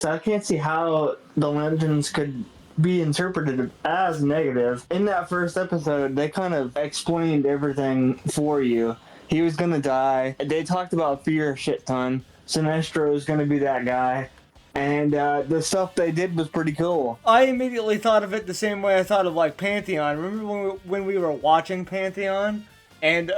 So I can't see how the Lanterns could be interpreted as negative. In that first episode, they kind of explained everything for you. He was gonna die. They talked about fear a shit ton. Sinestro is gonna be that guy. And the stuff they did was pretty cool. I immediately thought of it the same way I thought of like Pantheon. Remember when we were watching Pantheon, and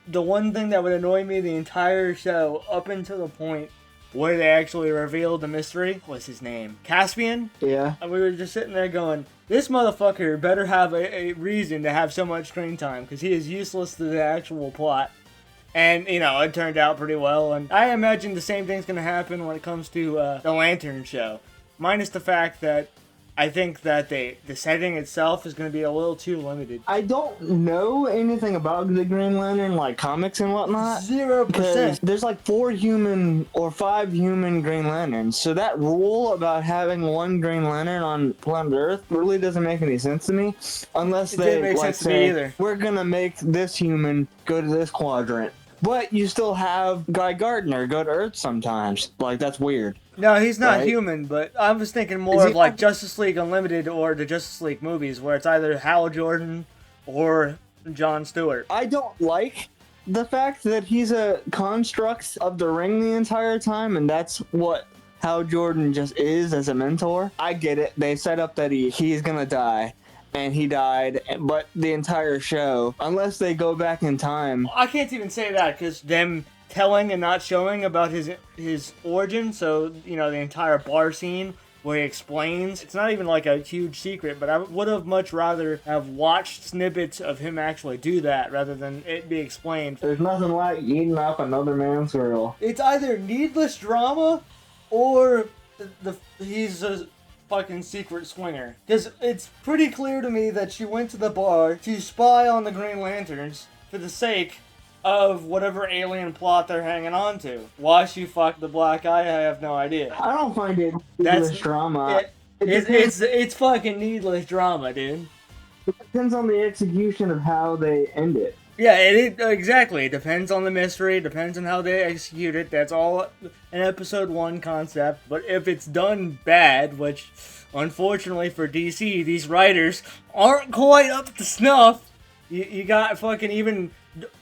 the one thing that would annoy me the entire show up until the point where they actually revealed the mystery was his name, Caspian. Yeah. And we were just sitting there going, this motherfucker better have a reason to have so much screen time because he is useless to the actual plot. And, you know, it turned out pretty well. And I imagine the same thing's going to happen when it comes to the Lantern show. Minus the fact that I think that the setting itself is going to be a little too limited. I don't know anything about the Green Lantern, like comics and whatnot. 0%. There's like 4 human or 5 human Green Lanterns. So that rule about having one Green Lantern on planet Earth really doesn't make any sense to me. Unless they make like sense to me say, either. we're going to make this human go to this quadrant. But you still have Guy Gardner go to Earth sometimes. Like, that's weird. No, he's not Right? human, but I was thinking more of like Justice League Unlimited or the Justice League movies where it's either Hal Jordan or Jon Stewart. I don't like the fact that he's a construct of the ring the entire time, and that's what Hal Jordan just is as a mentor. I get it. They set up that he's gonna die, and he died, but the entire show, unless they go back in time... I can't even say that because them telling and not showing about his origin, so, you know, the entire bar scene where he explains, it's not even like a huge secret, but I would have much rather have watched snippets of him actually do that rather than it be explained. There's nothing like eating up another man's girl. It's either needless drama or he's a fucking secret swinger. Because it's pretty clear to me that she went to the bar to spy on the Green Lanterns for the sake of whatever alien plot they're hanging on to. Why she fucked the black eye, I have no idea. I don't find it That's needless drama. It's fucking needless drama, dude. It depends on the execution of how they end it. Yeah, exactly. It depends on the mystery, depends on how they execute it. That's all an episode 1 concept. But if it's done bad, which unfortunately for DC, these writers aren't quite up to snuff, you got fucking even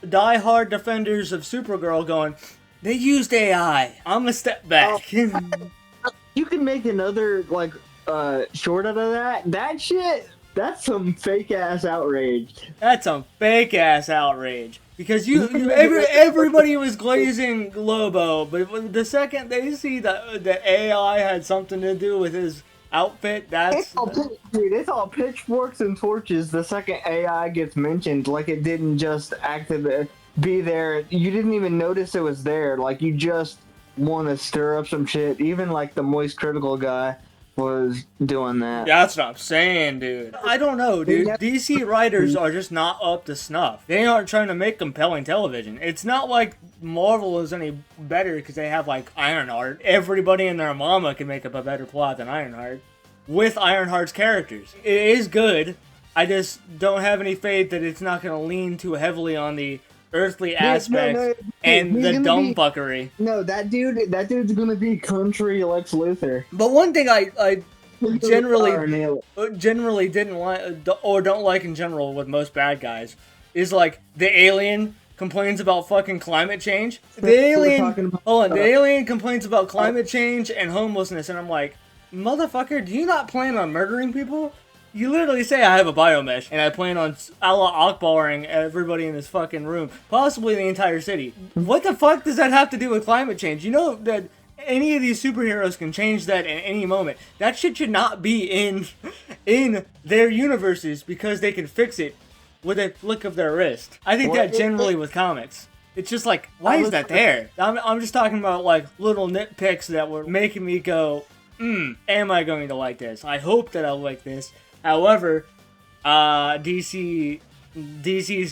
die-hard defenders of Supergirl going, they used AI. I'm gonna step back. You can make another, like, short out of that. That shit, that's some fake-ass outrage. That's some fake-ass outrage. Because everybody was glazing Lobo, but the second they see that the AI had something to do with his outfit, It's all pitchforks and torches the second AI gets mentioned. Like, it didn't just be there. You didn't even notice it was there. Like, you just want to stir up some shit. Even, like, the Moist Critical guy was doing that. That's what I'm saying, dude. I don't know, dude. DC writers are just not up to snuff. They aren't trying to make compelling television. It's not like Marvel is any better because they have, like, Ironheart. Everybody and their mama can make up a better plot than Ironheart with Ironheart's characters. It is good. I just don't have any faith that it's not going to lean too heavily on the earthly aspects and the dumb fuckery. No, that dude's gonna be country Lex Luthor. But one thing I generally didn't like or don't like in general with most bad guys is like the alien complains about fucking climate change. The alien complains about climate change and homelessness, and I'm like, motherfucker, do you not plan on murdering people? You literally say, I have a biomesh, and I plan on Allah Akbaring everybody in this fucking room. Possibly the entire city. What the fuck does that have to do with climate change? You know that any of these superheroes can change that at any moment. That shit should not be in their universes because they can fix it with a flick of their wrist. I think that generally with comics. It's just like, why is that there? I'm just talking about like little nitpicks that were making me go, am I going to like this? I hope that I'll like this. However, DC's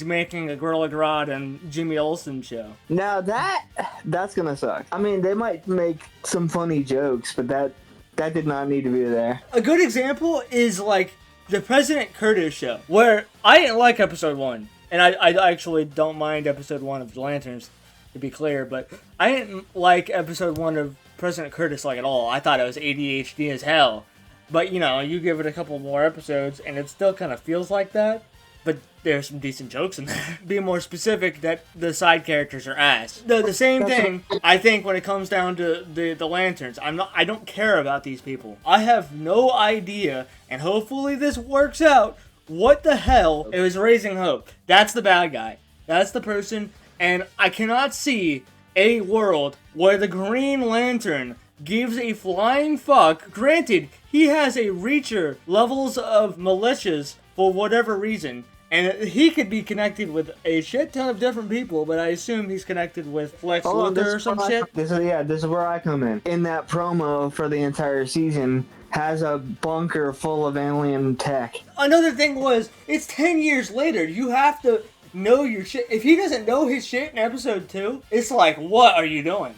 making a Gorilla Grodd and Jimmy Olsen show. Now that's gonna suck. I mean, they might make some funny jokes, but that did not need to be there. A good example is like the President Curtis show, where I didn't like episode 1, and I actually don't mind episode 1 of The Lanterns, to be clear, but I didn't like episode 1 of President Curtis like at all. I thought it was ADHD as hell. But, you know, you give it a couple more episodes, and it still kind of feels like that. But there's some decent jokes in there. Be more specific that the side characters are ass. The same thing, I think, when it comes down to the Lanterns. I don't care about these people. I have no idea, and hopefully this works out, what the hell it was Raising Hope. That's the bad guy. That's the person, and I cannot see a world where the Green Lantern gives a flying fuck. Granted, he has a reacher levels of militias for whatever reason, and he could be connected with a shit ton of different people, but I assume he's connected with Lex Luthor or some shit. This is where I come in. In that promo for the entire season, has a bunker full of alien tech. Another thing was, it's 10 years later. You have to know your shit. If he doesn't know his shit in episode 2, it's like, what are you doing?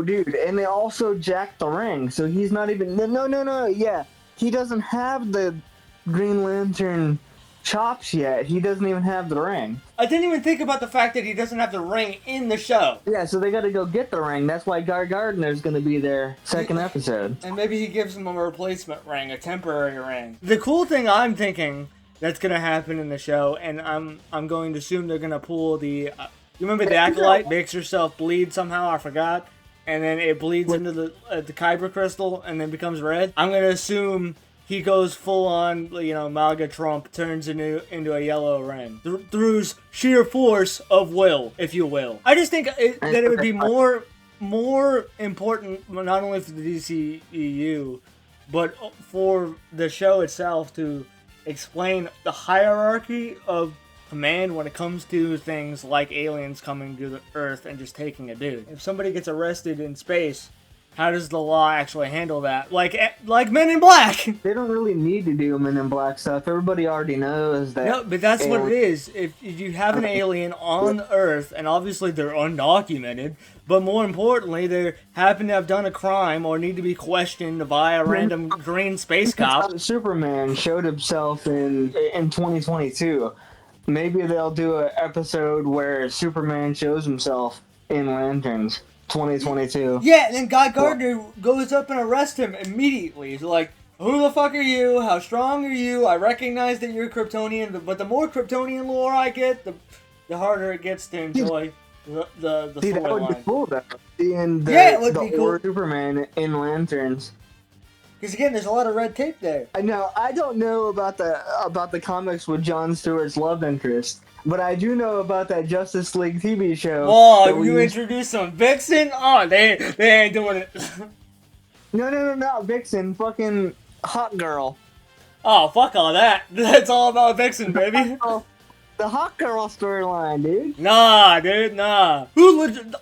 Dude. And they also jacked the ring, so he's not even... No, yeah. He doesn't have the Green Lantern chops yet. He doesn't even have the ring. I didn't even think about the fact that he doesn't have the ring in the show. Yeah, so they gotta go get the ring. That's why Guy Gardner's gonna be there second episode. And maybe he gives him a replacement ring, a temporary ring. The cool thing I'm thinking that's gonna happen in the show, and I'm going to assume they're gonna pull the... you remember the Acolyte makes herself bleed somehow? I forgot. And then it bleeds into the Kyber crystal and then becomes red. I'm gonna assume he goes full on, you know, MAGA Trump, turns into a yellow ring through sheer force of will, if you will. I just think that it would be more important, not only for the DCEU, but for the show itself to explain the hierarchy of command when it comes to things like aliens coming to the Earth and just taking a dude. If somebody gets arrested in space, how does the law actually handle that? Like Men in Black! They don't really need to do Men in Black stuff. Everybody already knows that. No, but that's what it is. If you have an alien on Earth, and obviously they're undocumented, but more importantly, they happen to have done a crime or need to be questioned by a random green space cop. Superman showed himself in 2022. Maybe they'll do an episode where Superman shows himself in Lanterns. 2022. Yeah, and then Guy Gardner goes up and arrests him immediately. He's like, who the fuck are you? How strong are you? I recognize that you're Kryptonian, but the more Kryptonian lore I get, the harder it gets to enjoy the storyline. That would be cool, though. It would be cool. Superman in Lanterns. Because again, there's a lot of red tape there. I know. I don't know about the comics with Jon Stewart's love interest. But I do know about that Justice League TV show. Oh, you introduced some Vixen? Oh, they ain't doing it. No, Vixen. Fucking Hot Girl. Oh, fuck all that. That's all about Vixen, baby. The Hot Girl storyline, dude. Nah, dude, nah.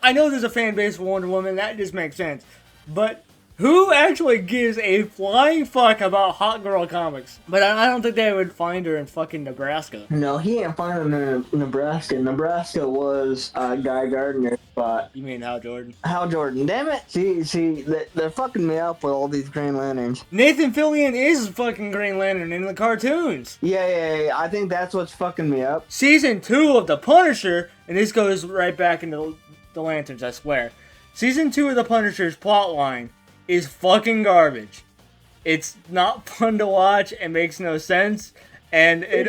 I know there's a fan base for Wonder Woman. That just makes sense. But who actually gives a flying fuck about Hot Girl comics? But I don't think they would find her in fucking Nebraska. No, he ain't find her in Nebraska. Nebraska was Guy Gardner's spot. You mean Hal Jordan? Hal Jordan, damn it! See, they're fucking me up with all these Green Lanterns. Nathan Fillion is fucking Green Lantern in the cartoons. Yeah, I think that's what's fucking me up. Season 2 of The Punisher, and this goes right back into the Lanterns, I swear. Season 2 of The Punisher's plotline is fucking garbage. It's not fun to watch. It makes no sense, and it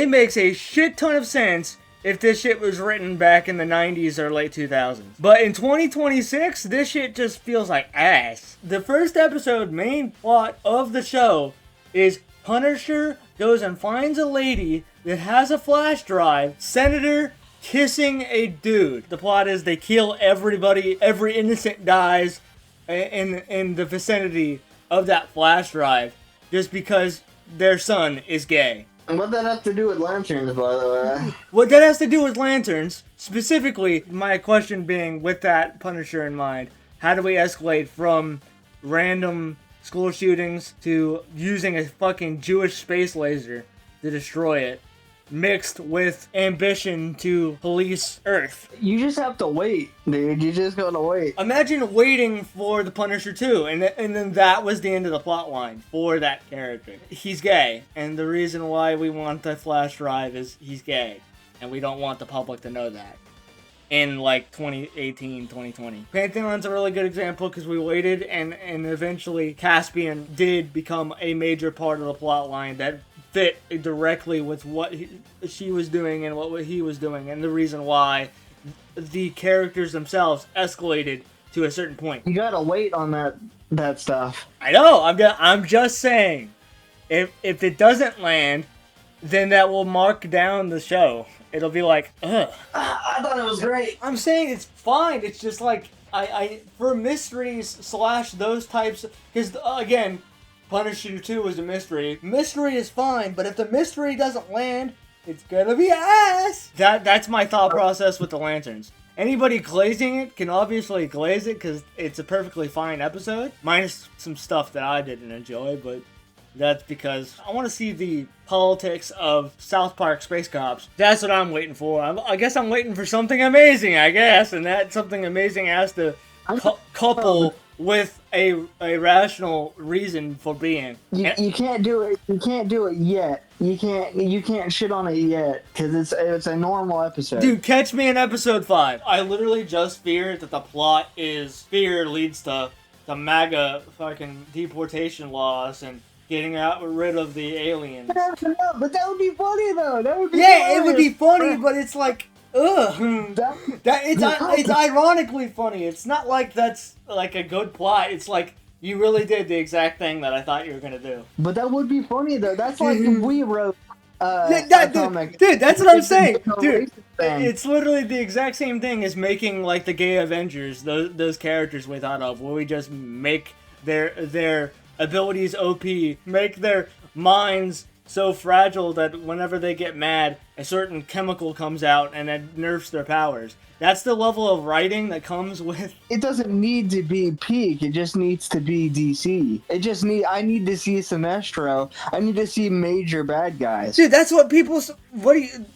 makes a shit ton of sense if this shit was written back in the 90s or late 2000s. But in 2026, this shit just feels like ass. The first episode main plot of the show is Punisher goes and finds a lady that has a flash drive. Senator kissing a dude. The plot is they kill everybody, every innocent dies in the vicinity of that flash drive just because their son is gay. And what that have to do with Lanterns, by the way? What that has to do with Lanterns, specifically, my question being, with that Punisher in mind, how do we escalate from random school shootings to using a fucking Jewish space laser to destroy it, mixed with ambition to police Earth? You just have to wait, dude. You just gotta wait. Imagine waiting for the Punisher 2, and then that was the end of the plot line for that character. He's gay, and the reason why we want the flash drive is he's gay, and we don't want the public to know that. in like 2018, 2020. Pantheon's a really good example because we waited and eventually Caspian did become a major part of the plot line that fit directly with what she was doing and what he was doing, and the reason why the characters themselves escalated to a certain point. You gotta wait on that stuff. I know. I'm just saying, if it doesn't land, then that will mark down the show. It'll be like, ugh. I thought it was great. I'm saying it's fine. It's just like I for mysteries / those types, because again, Punisher 2 was a mystery. Mystery is fine, but if the mystery doesn't land, it's gonna be ass. That's my thought process with the Lanterns. Anybody glazing it can obviously glaze it because it's a perfectly fine episode, minus some stuff that I didn't enjoy, but that's because I want to see the politics of South Park Space Cops. That's what I'm waiting for. I guess I'm waiting for something amazing, I guess, and that something amazing has to couple with a rational reason for being. You can't do it. You can't do it yet. You can't shit on it yet because it's a normal episode. Dude, catch me in episode 5. I literally just fear that the plot is fear leads to the MAGA fucking deportation laws and getting rid of the aliens. But that would be funny though. That would be it would be funny, but it's like, ugh. It's ironically funny. It's not like that's like a good plot. It's like you really did the exact thing that I thought you were gonna do. But that would be funny though. That's like if we wrote. Dude, that's what I'm saying. Dude, it's literally the exact same thing as making like the gay Avengers. Those characters we thought of, where we just make their abilities OP, make their minds so fragile that whenever they get mad, a certain chemical comes out and it nerfs their powers. That's the level of writing that comes with... It doesn't need to be peak, it just needs to be DC. I need to see Sinestro. I need to see major bad guys. Dude, that's what people...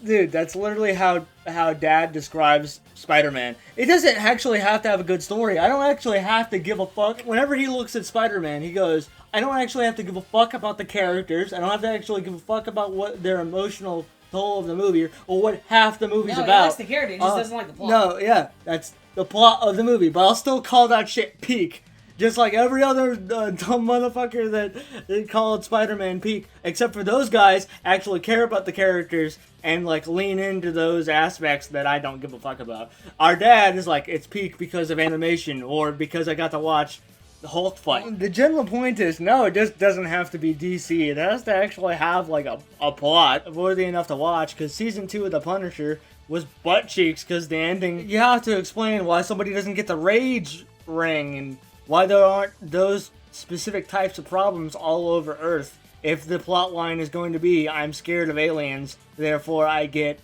Dude, that's literally how Dad describes Spider-Man. It doesn't actually have to have a good story. I don't actually have to give a fuck. Whenever he looks at Spider-Man, he goes, I don't actually have to give a fuck about the characters. I don't have to actually give a fuck about what their emotional toll of the movie or what half the movie's about. He likes the character, he just doesn't like the plot. No, yeah, that's the plot of the movie, but I'll still call that shit peak. Just like every other dumb motherfucker that they called Spider-Man peak, except for those guys actually care about the characters and like lean into those aspects that I don't give a fuck about. Our dad is like, it's peak because of animation or because I got to watch the Hulk fight. The general point is, no, it just doesn't have to be DC. It has to actually have like a plot worthy enough to watch, because season 2 of The Punisher was butt cheeks because the ending, you have to explain why somebody doesn't get the rage ring and why there aren't those specific types of problems all over Earth. If the plot line is going to be, I'm scared of aliens, therefore I get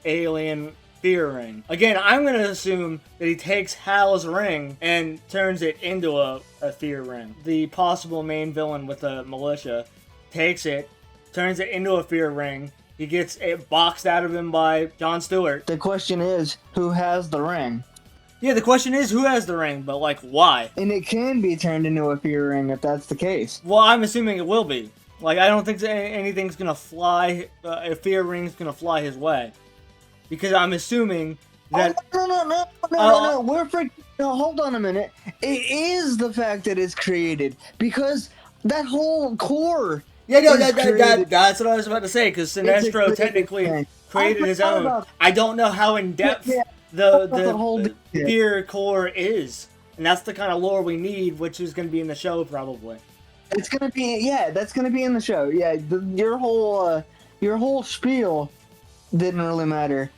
alien fear ring. Again, I'm going to assume that he takes Hal's ring and turns it into a fear ring. The possible main villain with the militia takes it, turns it into a fear ring. He gets it boxed out of him by Jon Stewart. The question is, who has the ring? Yeah, the question is who has the ring, but like, why? And it can be turned into a fear ring if that's the case. Well, I'm assuming it will be. Like, I don't think anything's gonna fly, a fear ring's gonna fly his way. Because I'm assuming that... No, we're freaking... No, hold on a minute. It is the fact that it's created. Because that whole core... Yeah, no, that's what I was about to say, because Sinestro technically created his own. I don't know how in-depth the fear core is. And that's the kind of lore we need, which is going to be in the show, probably. It's going to be... Yeah, that's going to be in the show. Yeah, your whole spiel didn't really matter.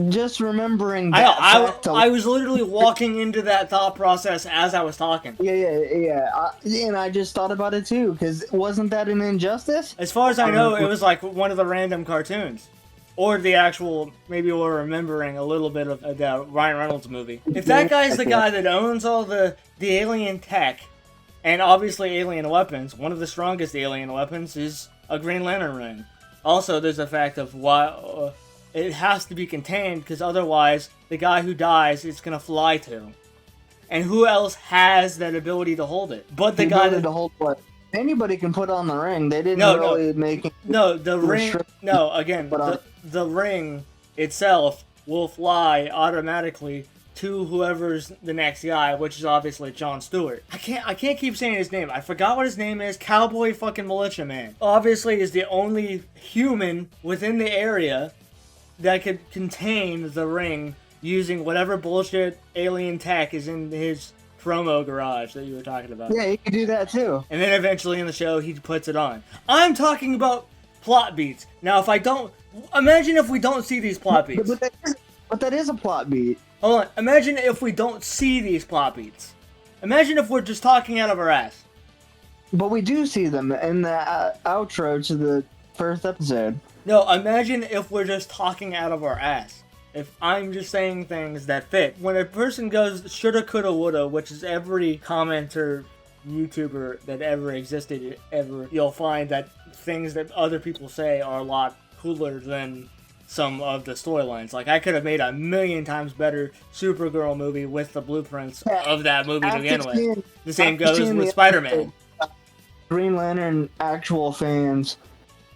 Just remembering that I was literally walking into that thought process as I was talking. Yeah. And I just thought about it too, because wasn't that an injustice? As far as I know, it was like one of the random cartoons. Or the actual, maybe we're remembering a little bit of the Ryan Reynolds movie. If that guy's the guy that owns all the alien tech, and obviously alien weapons, one of the strongest alien weapons is a Green Lantern ring. Also, there's the fact of why... it has to be contained, because otherwise, the guy who dies, it's gonna fly to. And who else has that ability to hold it? But the guy that... to hold what? Anybody can put on the ring. They didn't make it... No, the ring... No, again, the ring itself will fly automatically to whoever's the next guy, which is obviously Jon Stewart. I can't keep saying his name. I forgot what his name is. Cowboy fucking Militia Man. Obviously is the only human within the area that could contain the ring using whatever bullshit alien tech is in his promo garage that you were talking about. Yeah, he could do that too. And then eventually in the show, he puts it on. I'm talking about plot beats. Now, imagine if we don't see these plot beats. But that is a plot beat. Hold on. Imagine if we don't see these plot beats. Imagine if we're just talking out of our ass. But we do see them in the outro to the first episode. No, imagine if we're just talking out of our ass. If I'm just saying things that fit. When a person goes shoulda, coulda, woulda, which is every commenter, YouTuber that ever existed, you'll find that things that other people say are a lot cooler than some of the storylines. Like, I could have made a million times better Supergirl movie with the blueprints of that movie to begin with. The same goes with Spider-Man. Green Lantern actual fans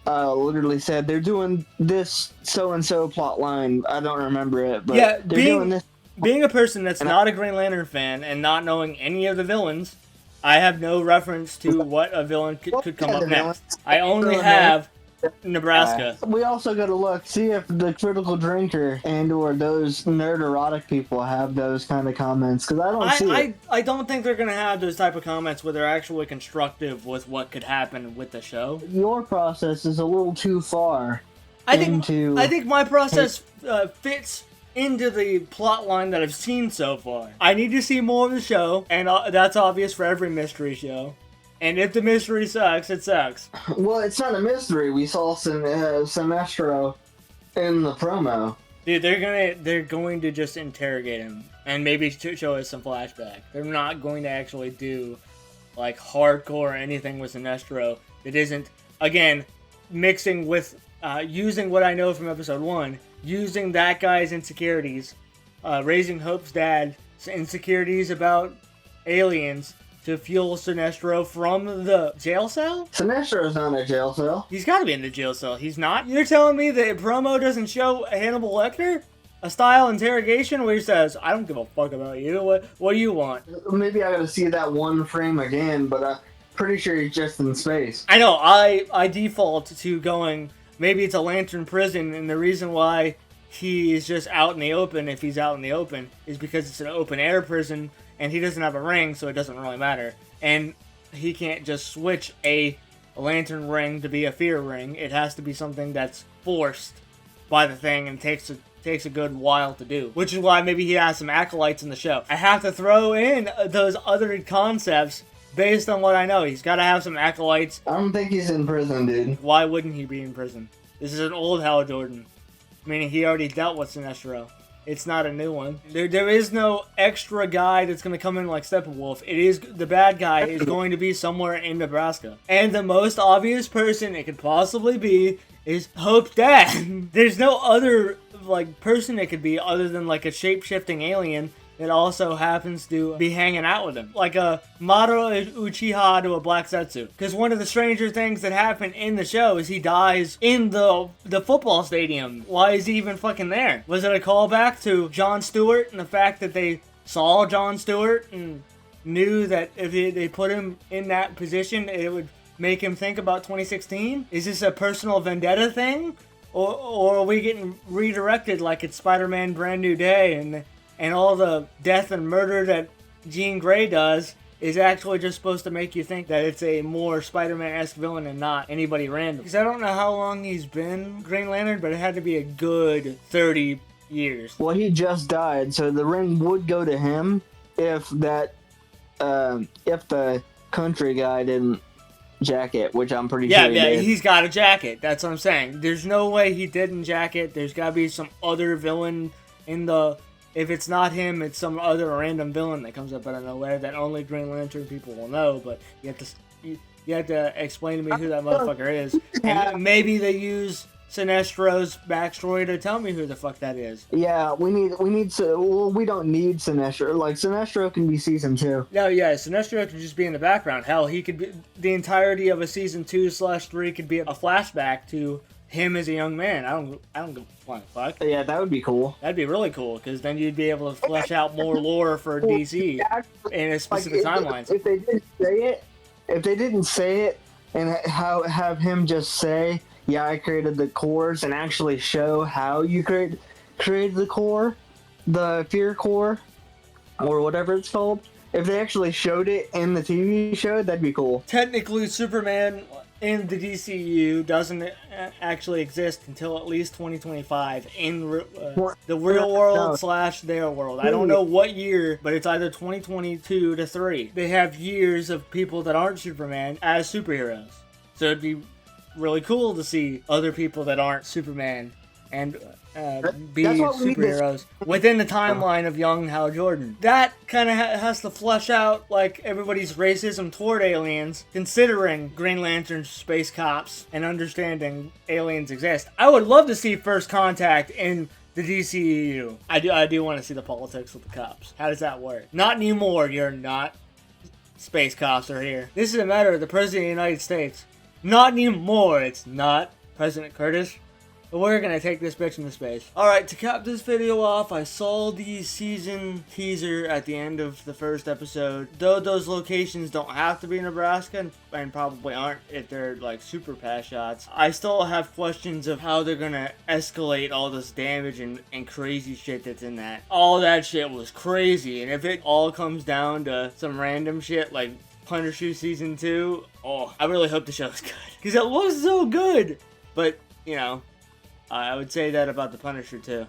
literally said they're doing this so-and-so plot line. I don't remember it, but yeah, they're doing this. Being a person that's not a Green Lantern fan and not knowing any of the villains, I have no reference to what a villain could come up next. I only have Nebraska. We also got to see if the critical drinker and or those nerd erotic people have those kind of comments, because I don't see it. I don't think they're gonna have those type of comments where they're actually constructive with what could happen with the show. Your process is a little too far. I think my process fits into the plot line that I've seen so far. I need to see more of the show, and that's obvious for every mystery show. And if the mystery sucks, it sucks. Well, it's not a mystery. We saw Sinestro in the promo. Dude, they're going to just interrogate him and maybe show us some flashback. They're not going to actually do like hardcore or anything with Sinestro that isn't, again, mixing with using what I know from episode 1, using that guy's insecurities, Raising Hope's dad's insecurities about aliens to fuel Sinestro from the jail cell? Sinestro's not in a jail cell. He's got to be in the jail cell. He's not? You're telling me that promo doesn't show Hannibal Lecter? A style interrogation where he says, I don't give a fuck about you. What do you want? Maybe I gotta see that one frame again, but I'm pretty sure he's just in space. I know. I default to going, maybe it's a Lantern prison, and the reason why he is just out in the open, if he's out in the open, is because it's an open air prison, and he doesn't have a ring, so it doesn't really matter. And he can't just switch a Lantern ring to be a fear ring. It has to be something that's forced by the thing and takes a good while to do. Which is why maybe he has some acolytes in the show. I have to throw in those other concepts based on what I know. He's got to have some acolytes. I don't think he's in prison, dude. Why wouldn't he be in prison? This is an old Hal Jordan. Meaning he already dealt with Sinestro. It's not a new one. There is no extra guy that's going to come in like Steppenwolf. It is, the bad guy is going to be somewhere in Nebraska. And the most obvious person it could possibly be is Hope's dad. There's no other like person it could be other than like a shape-shifting alien that also happens to be hanging out with him. Like a Madara Uchiha to a Black Zetsu. Because one of the stranger things that happened in the show is he dies in the football stadium. Why is he even fucking there? Was it a callback to Jon Stewart and the fact that they saw Jon Stewart and knew that if they put him in that position, it would make him think about 2016? Is this a personal vendetta thing? Or are we getting redirected like it's Spider-Man Brand New Day and all the death and murder that Jean Grey does is actually just supposed to make you think that it's a more Spider-Man-esque villain and not anybody random. Because I don't know how long he's been Green Lantern, but it had to be a good 30 years. Well, he just died, so the ring would go to him if the country guy didn't jacket, which I'm pretty sure he did. He's got a jacket. That's what I'm saying. There's no way he didn't jacket. There's got to be some other villain in the... If it's not him, it's some other random villain that comes up out of nowhere that only Green Lantern people will know, but you have to explain to me who that motherfucker is. And maybe they use Sinestro's backstory to tell me who the fuck that is. Yeah, we don't need Sinestro. Like, Sinestro can be season 2. No, yeah, Sinestro could just be in the background. Hell, he could be... The entirety of a season 2/3 could be a flashback to him as a young man. I don't give a flying fuck. Yeah, that would be cool. That'd be really cool, because then you'd be able to flesh out more lore for DC in a specific timelines. If they didn't say it, and have him just say, "Yeah, I created the cores," and actually show how you created the core, the fear core, or whatever it's called. If they actually showed it in the TV show, that'd be cool. Technically, Superman in the DCU doesn't actually exist until at least 2025 in the real world / their world. I don't know what year, but it's either 2022 to 3. They have years of people that aren't Superman as superheroes. So it'd be really cool to see other people that aren't Superman and be superheroes within the timeline of young Hal Jordan. That kind of has to flesh out like everybody's racism toward aliens, considering Green Lantern's space cops and understanding aliens exist. I would love to see First Contact in the DCEU. I do want to see the politics with the cops. How does that work? Not anymore. You're not. Space cops are here. This is a matter of the President of the United States. Not anymore. It's not President Curtis. But we're gonna take this bitch into space. Alright, to cap this video off, I saw the season teaser at the end of the first episode. Though those locations don't have to be Nebraska, and probably aren't if they're like super pass shots, I still have questions of how they're gonna escalate all this damage and crazy shit that's in that. All that shit was crazy, and if it all comes down to some random shit like Punisher Season 2, oh, I really hope the show's good. Because it looks so good! But, you know, I would say that about the Punisher too.